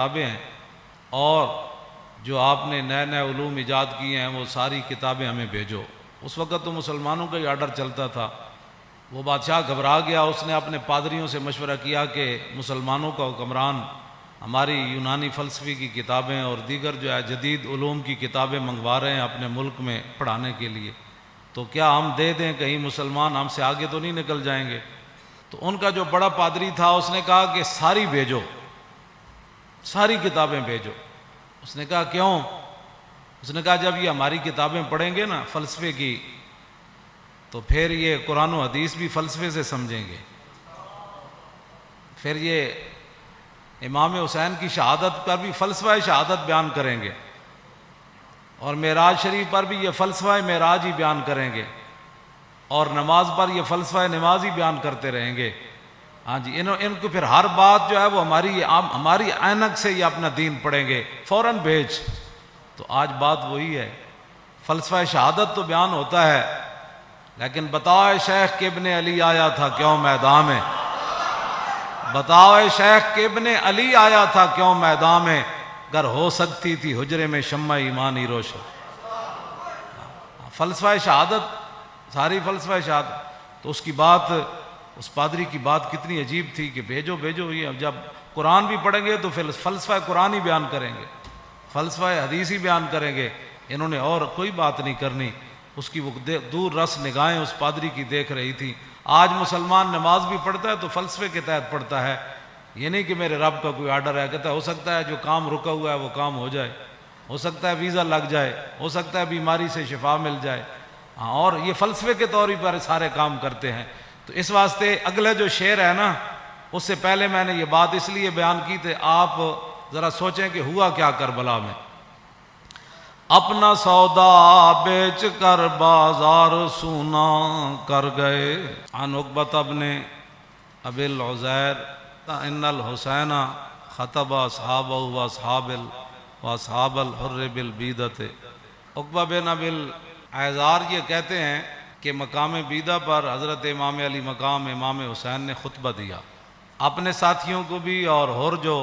کتابیں ہیں، اور جو آپ نے نئے نئے علوم ایجاد کیے ہیں وہ ساری کتابیں ہمیں بھیجو۔ اس وقت تو مسلمانوں کا ہی آرڈر چلتا تھا۔ وہ بادشاہ گھبرا گیا، اس نے اپنے پادریوں سے مشورہ کیا کہ مسلمانوں کا حکمران ہماری یونانی فلسفی کی کتابیں اور دیگر جو ہے جدید علوم کی کتابیں منگوا رہے ہیں اپنے ملک میں پڑھانے کے لیے، تو کیا ہم دے دیں؟ کہیں مسلمان ہم سے آگے تو نہیں نکل جائیں گے؟ تو ان کا جو بڑا پادری تھا اس نے کہا کہ ساری بھیجو، ساری کتابیں بھیجو۔ اس نے کہا کیوں؟ اس نے کہا جب یہ ہماری کتابیں پڑھیں گے نا فلسفے کی، تو پھر یہ قرآن و حدیث بھی فلسفے سے سمجھیں گے، پھر یہ امام حسین کی شہادت پر بھی فلسفہ شہادت بیان کریں گے، اور معراج شریف پر بھی یہ فلسفہ معراج ہی بیان کریں گے، اور نماز پر یہ فلسفہ نماز ہی بیان کرتے رہیں گے۔ ہاں جی، ان کو پھر ہر بات جو ہے وہ ہماری عینک سے یہ اپنا دین پڑھیں گے، فوراً بھیج۔ تو آج بات وہی ہے، فلسفہ شہادت تو بیان ہوتا ہے، لیکن بتاؤ شیخ کہ ابن علی آیا تھا کیوں میدان میں؟ بتاؤ شیخ کہ ابن علی آیا تھا کیوں میدان میں؟ گر ہو سکتی تھی حجرے میں شمع ایمانی روشن۔ فلسفہ شہادت، ساری فلسفہ شہادت۔ تو اس کی بات، اس پادری کی بات کتنی عجیب تھی کہ بھیجو بھیجو۔ یہ جب قرآن بھی پڑھیں گے تو پھر فلسفہ قرآن ہی بیان کریں گے، فلسفہ حدیث ہی بیان کریں گے، انہوں نے اور کوئی بات نہیں کرنی۔ اس کی وہ دور رس نگاہیں اس پادری کی دیکھ رہی تھی۔ آج مسلمان نماز بھی پڑھتا ہے تو فلسفے کے تحت پڑھتا ہے، یہ نہیں کہ میرے رب کا کوئی آرڈر ہے، کہتا ہے ہو سکتا ہے جو کام رکا ہوا ہے وہ کام ہو جائے، ہو سکتا ہے ویزا لگ جائے، ہو سکتا ہے بیماری سے شفا مل جائے، اور یہ فلسفے کے طور پر سارے کام کرتے ہیں۔ تو اس واسطے اگلا جو شعر ہے نا، اس سے پہلے میں نے یہ بات اس لیے بیان کی تھی، آپ ذرا سوچیں کہ ہوا کیا کربلا میں۔ اپنا سودا بیچ کر بازار سونا کر گئے، عن عقبۃ بن ابی العزیر ان الحسین خطب اصحابہ واصحاب الحر بالبیدۃ۔ عقبہ بن ابی العزیر یہ کہتے ہیں کہ مقام بیدہ پر حضرت امام علی مقام امام حسین نے خطبہ دیا، اپنے ساتھیوں کو بھی، اور ہر جو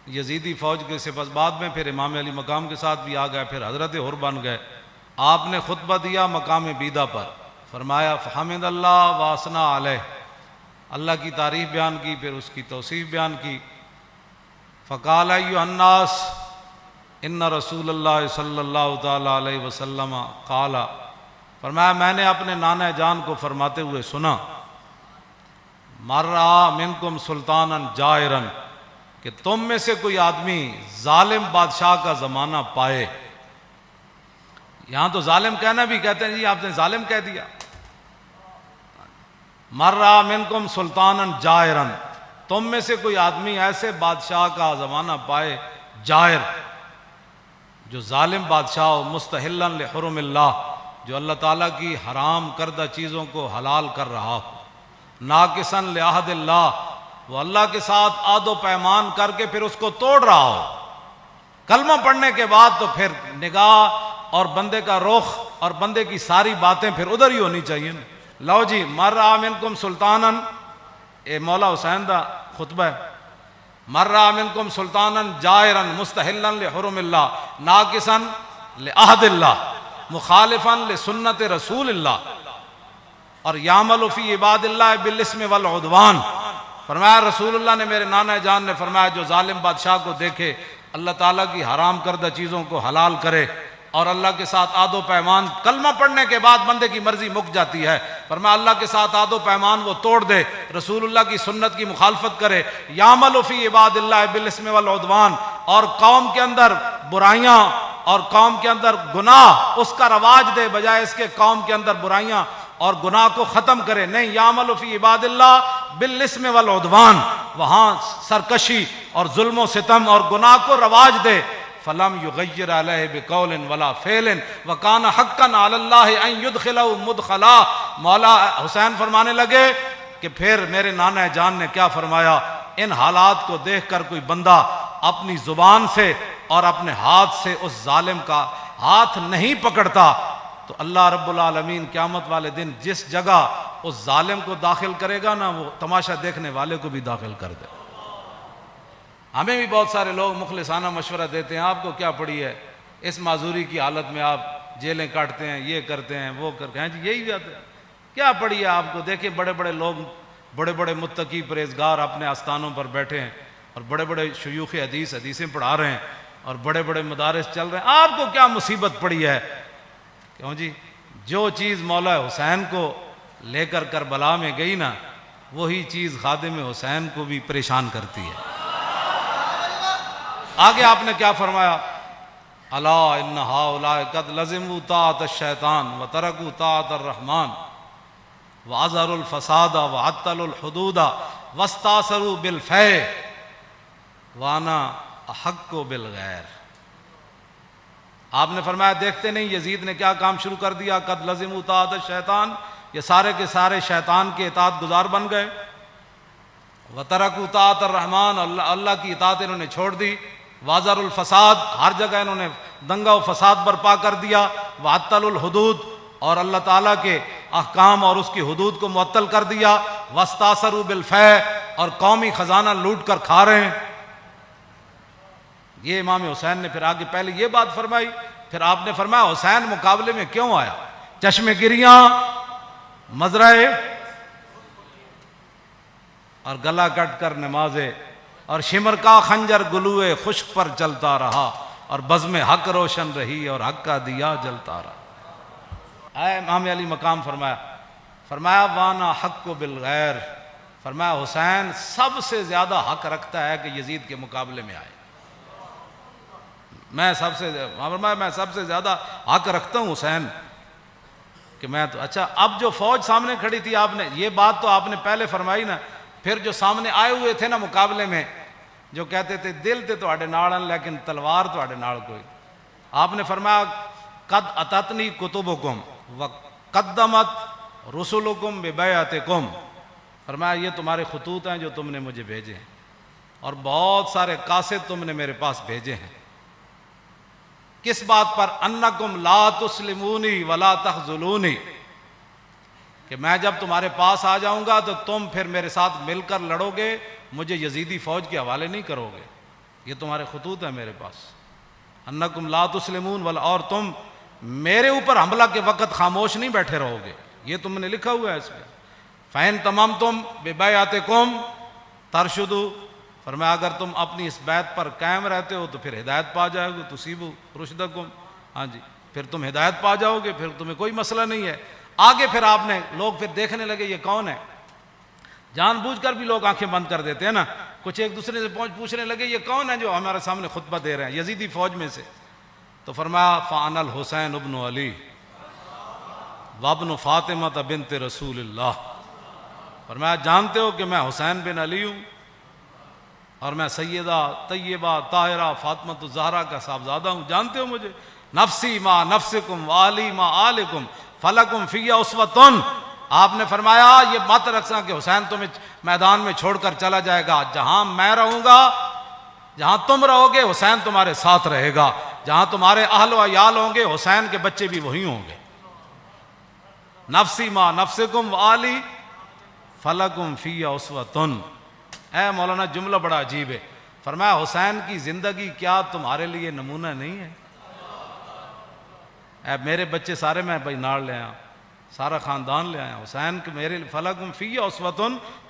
یزیدی فوج کے سپس بعد میں پھر امام علی مقام کے ساتھ بھی آ گئے، پھر حضرت ہر بن گئے۔ آپ نے خطبہ دیا مقام بیدہ پر، فرمایا فحمد اللہ واسنا علیہ، اللہ کی تعریف بیان کی، پھر اس کی توصیف بیان کی۔ فقال ایھا الناس ان رسول اللہ صلی اللہ تعالی علیہ وسلم قال، فرمایا میں نے اپنے نانا جان کو فرماتے ہوئے سنا، مر رہا منکم سلطانا جائرا، کہ تم میں سے کوئی آدمی ظالم بادشاہ کا زمانہ پائے۔ یہاں تو ظالم کہنا بھی کہتے ہیں جی آپ نے ظالم کہہ دیا۔ مر رہا منکم سلطانا جائرا، تم میں سے کوئی آدمی ایسے بادشاہ کا زمانہ پائے، جائر جو ظالم بادشاہ ہو، مستحلا لحرم اللہ، جو اللہ تعالیٰ کی حرام کردہ چیزوں کو حلال کر رہا ہو، ناقصا لعہد اللہ، وہ اللہ کے ساتھ عہد و پیمان کر کے پھر اس کو توڑ رہا ہو۔ کلمہ پڑھنے کے بعد تو پھر نگاہ اور بندے کا رخ اور بندے کی ساری باتیں پھر ادھر ہی ہونی چاہیے نا۔ لو جی، مر رہا منکم سلطانا، اے مولا حسین دا خطبہ ہے، مر رہا منکم سلطانا جائرا مستحلا لحرم اللہ ناقصا لعہد اللہ مخالفا لسنت رسول اللہ، اور یعمل فی عباد اللہ بالاسم والعدوان۔ فرمایا رسول اللہ نے، میرے نانا جان نے فرمایا جو ظالم بادشاہ کو دیکھے اللہ تعالیٰ کی حرام کردہ چیزوں کو حلال کرے اور اللہ کے ساتھ عہد و پیمان، کلمہ پڑھنے کے بعد بندے کی مرضی مک جاتی ہے، فرمایا اللہ کے ساتھ عہد و پیمان وہ توڑ دے، رسول اللہ کی سنت کی مخالفت کرے، یعمل فی عباد اللہ بالاسم والعدوان، اور قوم کے اندر برائیاں اور قوم کے اندر گناہ اس کا رواج دے، بجائے اس کے قوم کے اندر برائیاں اور گناہ کو ختم کرے، نہیں، یعمل فی عباد اللہ بالاسم والعدوان، وہاں سرکشی اور ظلم و ستم اور گناہ کو رواج دے۔ فلم یغیر علیہ بقول ولا فعل وکان حقا علی اللہ ان یدخلہ مدخلا۔ مولا حسین فرمانے لگے کہ پھر میرے نانا جان نے کیا فرمایا، ان حالات کو دیکھ کر کوئی بندہ اپنی زبان سے اور اپنے ہاتھ سے اس ظالم کا ہاتھ نہیں پکڑتا تو اللہ رب العالمین قیامت والے دن جس جگہ اس ظالم کو داخل کرے گا نا، وہ تماشا دیکھنے والے کو بھی داخل کر دے۔ ہمیں بھی بہت سارے لوگ مخلصانہ مشورہ دیتے ہیں، آپ کو کیا پڑی ہے، اس معذوری کی حالت میں آپ جیلیں کاٹتے ہیں، یہ کرتے ہیں، وہ کرتے ہیں، جی یہی بات ہے، کیا پڑی ہے آپ کو؟ دیکھیں بڑے بڑے لوگ، بڑے بڑے متقی پرہیزگار اپنے آستانوں پر بیٹھے ہیں، اور بڑے بڑے شیوخ حدیث حدیثیں پڑھا رہے ہیں، اور بڑے بڑے مدارس چل رہے ہیں، آپ کو کیا مصیبت پڑی ہے؟ کیوں جی؟ جو چیز مولا حسین کو لے کر کربلا میں گئی نا، وہی چیز خادم حسین کو بھی پریشان کرتی ہے۔ آگے آپ نے کیا فرمایا؟ الا ان ہؤلاء قد لزموا طاعۃ الشیطان وترکوا طاعۃ الرحمن واظہروا الفساد وعطلوا الحدود واستاثروا بالفیء وانا احق بالغیر۔ آپ نے فرمایا دیکھتے نہیں یزید نے کیا کام شروع کر دیا؟ قد لزموا طاعۃ الشیطان، یہ سارے کے سارے شیطان کے اطاعت گزار بن گئے، وترکوا طاعۃ الرحمن، اللہ کی اطاعت انہوں نے چھوڑ دی، واظہروا الفساد، ہر جگہ انہوں نے دنگا و فساد برپا کر دیا، وعطلوا الحدود، اور اللہ تعالیٰ کے احکام اور اس کی حدود کو معطل کر دیا، واستاثروا بالفیء، اور قومی خزانہ لوٹ کر کھا رہے ہیں۔ یہ امام حسین نے پھر آگے پہلے یہ بات فرمائی، پھر آپ نے فرمایا حسین مقابلے میں کیوں آیا؟ چشم گریاں، مزرعے اور گلا کٹ کر نمازے، اور شمر کا خنجر گلوئے خشک پر چلتا رہا، اور بزم حق روشن رہی اور حق کا دیا جلتا رہا۔ اے امام علی مقام فرمایا وانا حق بالغیر، فرمایا حسین سب سے زیادہ حق رکھتا ہے کہ یزید کے مقابلے میں آئے، میں سب سے زیادہ حق رکھتا ہوں حسین کہ میں تو اچھا۔ اب جو فوج سامنے کھڑی تھی، آپ نے یہ بات تو آپ نے پہلے فرمائی نا، پھر جو سامنے آئے ہوئے تھے نا مقابلے میں، جو کہتے تھے دل تے تواڈے نال لیکن تلوار تواڈے نال کوئی، آپ نے فرمایا قد اتتنی کتبکم وقدمت رسلکم ببیعتکم، فرمایا یہ تمہارے خطوط ہیں جو تم نے مجھے بھیجے ہیں، اور بہت سارے قاصد تم نے میرے پاس بھیجے ہیں، کس بات پر؟ انکم لا تسلمونی ولا تخذلونی، کہ میں جب تمہارے پاس آ جاؤں گا تو تم پھر میرے ساتھ مل کر لڑو گے، مجھے یزیدی فوج کے حوالے نہیں کرو گے، یہ تمہارے خطوط ہیں میرے پاس، انکم لا تسلمون ولا، اور تم میرے اوپر حملہ کے وقت خاموش نہیں بیٹھے رہو گے، یہ تم نے لکھا ہوا ہے اس میں۔ فَإِن تَمَمْتُمْ بِبَيْعَتِكُمْ تَرْشُدُوا، فرمایا اگر تم اپنی اس بیعت پر قائم رہتے ہو تو پھر ہدایت پا جاؤ گے، تُصِيبُوا رُشْدَكُمْ، ہاں جی، پھر تم ہدایت پا جاؤ گے، پھر تمہیں کوئی مسئلہ نہیں ہے۔ آگے پھر آپ نے لوگ پھر دیکھنے لگے یہ کون ہے، جان بوجھ کر بھی لوگ آنکھیں بند کر دیتے ہیں نا، کچھ ایک دوسرے سے پوچھنے لگے یہ کون ہے جو ہمارے سامنے خطبہ دے رہے ہیں یزیدی فوج میں سے؟ تو فرمایا فَأَنَا الْحُسَيْنُ ابْنُ عَلِي وَابْنُ فاطمہ بنت رسول اللہ، فرمایا جانتے ہو کہ میں حسین بن علی ہوں، اور میں سیدہ طیبہ طاہرہ فاطمہ الزہرا کا صاحبزادہ ہوں، جانتے ہو مجھے؟ نفسی ما نفسکم والی ما آلکم فلکم فی اسوۃ، آپ نے فرمایا یہ مت رکھنا کہ حسین تمہیں میدان میں چھوڑ کر چلا جائے گا، جہاں میں رہوں گا، جہاں تم رہو گے حسین تمہارے ساتھ رہے گا، جہاں تمہارے اہل و عیال ہوں گے حسین کے بچے بھی وہی ہوں گے۔ نفسی ما نفسکم والی فلکم فی اسوۃ، اے مولانا جملہ بڑا عجیب ہے، فرمایا حسین کی زندگی کیا تمہارے لیے نمونہ نہیں ہے؟ اے میرے بچے سارے میں بھائی ناڑ لے آیا، سارا خاندان لے آیا، حسین کے میرے فلکم فی اسوۃ،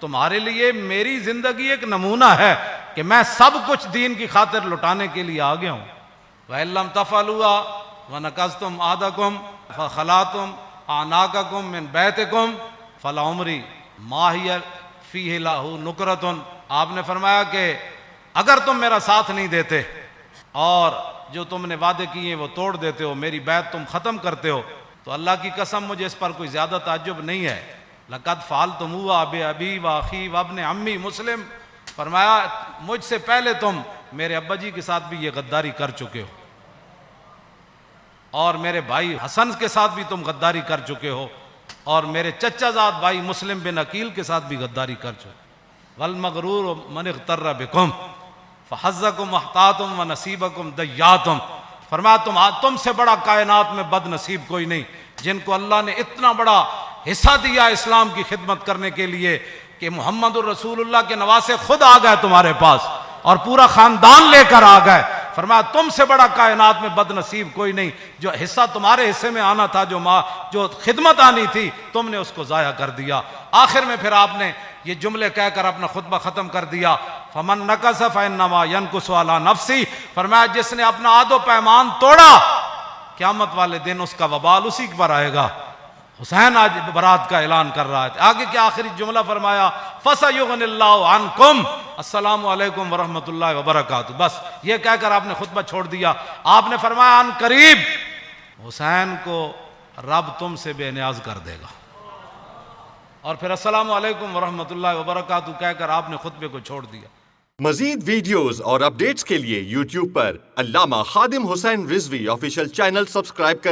تمہارے لیے میری زندگی ایک نمونہ ہے کہ میں سب کچھ دین کی خاطر لٹانے کے لیے آ گیا ہوں۔ وَإِن لَّمْ تَفْعَلُوا وَنَقَضْتُمْ عَهْدَكُمْ فَخَلَعْتُمْ أَعْنَاقَكُمْ مِنْ بَيْتِكُمْ فَلَعُمْرِي مَا هِيَ فِيهِ لَهُ نُكْرَةٌ، آپ نے فرمایا کہ اگر تم میرا ساتھ نہیں دیتے اور جو تم نے وعدے کیے وہ توڑ دیتے ہو، میری بیعت تم ختم کرتے ہو، تو اللہ کی قسم مجھے اس پر کوئی زیادہ تعجب نہیں ہے۔ لَقَدْ فَعَلْتُمُوهَا بِأَبِي وَأَخِي وَابْنِ عَمِّي مسلم، فرمایا مجھ سے پہلے تم میرے ابا جی کے ساتھ بھی یہ غداری کر چکے ہو، اور میرے بھائی حسن کے ساتھ بھی تم غداری کر چکے ہو، اور میرے چچا زاد بھائی مسلم بن عقیل کے ساتھ بھی غداری کر چکے۔ وَالْمَغْرُورُ مَنِ اغْتَرَّ بِكُمْ فَحَظَّكُمْ أَحْطَاطٌ وَنَصِيبَكُمْ دَيَّاتٌ، فرمایا تم سے بڑا کائنات میں بد نصیب کوئی نہیں، جن کو اللہ نے اتنا بڑا حصہ دیا اسلام کی خدمت کرنے کے لیے کہ محمد الرسول اللہ کے نواسے خود آ گئے تمہارے پاس، اور پورا خاندان لے کر آ گئے. فرمایا تم سے بڑا کائنات میں بد نصیب کوئی نہیں. جو حصہ تمہارے حصے میں آنا تھا, جو خدمت آنی تھی, تم نے اس کو ضائع کر دیا. آخر میں پھر آپ نے یہ جملے کہہ کر اپنا خطبہ ختم کر دیا. فمن نقص فانما ينقص على نفسه. فرمایا جس نے اپنا عہد و پیمان توڑا, قیامت والے دن اس کا وبال اسی پر آئے گا. حسین آج برات کا اعلان کر رہا ہے. آگے کیا آخری جملہ فرمایا, فَسَيُغْنِ اللَّهُ عَنْكُمْ, السلام علیکم ورحمۃ اللہ وبرکاتہ. بس یہ کہہ کر آپ نے خطبہ چھوڑ دیا. آپ نے فرمایا ان قریب حسین کو رب تم سے بے نیاز کر دے گا. اور پھر السلام علیکم ورحمۃ اللہ وبرکاتہ کہہ کر آپ نے خطبے کو چھوڑ دیا. مزید ویڈیوز اور اپڈیٹس کے لیے یوٹیوب پر علامہ Khadim Hussain Rizvi official channel subscribe کریں.